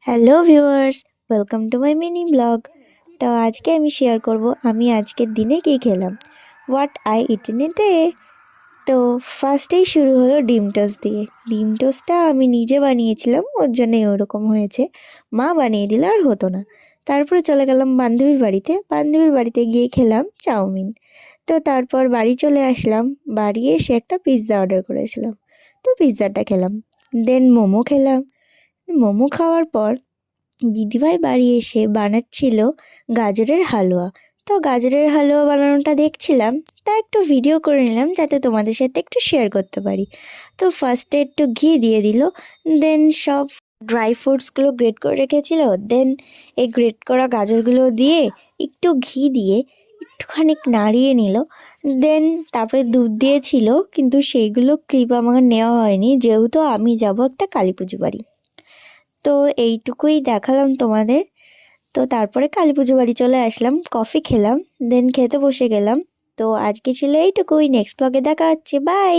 Hello viewers, welcome to my mini blog. তো আজকে আমি শেয়ার করব আমি আজকের দিনে কী খেলাম, what I it in a day. তো ফার্স্টেই শুরু হলো ডিম টোস্ট দিয়ে। ডিম টোস্টটা আমি নিজে বানিয়েছিলাম, ওর জন্যই ওরকম হয়েছে। মা বানিয়ে দিলে আর হতো না। তারপরে চলে গেলাম বান্ধবীর বাড়িতে গিয়ে খেলাম চাউমিন। তো তারপর বাড়ি চলে আসলাম। বাড়ি এসে একটা পিৎজা অর্ডার করেছিলাম, তো পিৎজাটা খেলাম। দেন মোমো খেলাম। মোমো খাওয়ার পর দিদিভাই বাড়ি এসে বানাচ্ছিল গাজরের হালুয়া। তো গাজরের হালুয়া বানানোটা দেখছিলাম, তা একটু ভিডিও করে নিলাম যাতে তোমাদের সাথে একটু শেয়ার করতে পারি। তো ফার্স্টে একটু ঘি দিয়ে দিল, দেন সব ড্রাই ফ্রুটসগুলো গ্রেট করে রেখেছিল, দেন এই গ্রেট করা গাজরগুলো দিয়ে একটু ঘি দিয়ে একটুখানি নাড়িয়ে নিল। দেন তারপরে দুধ দিয়েছিল, কিন্তু সেইগুলো ক্লিপ আমার নেওয়া হয়নি, যেহেতু আমি যাব একটা কালী পুজো বাড়ি। তো এইটুকুই দেখালাম তোমাদের। তো তারপরে কালী পুজো বাড়ি চলে আসলাম, কফি খেলাম, দেন খেতে বসে গেলাম। তো আজকে ছিল এইটুকুই, নেক্সট ব্লগে দেখা হচ্ছে, বাই।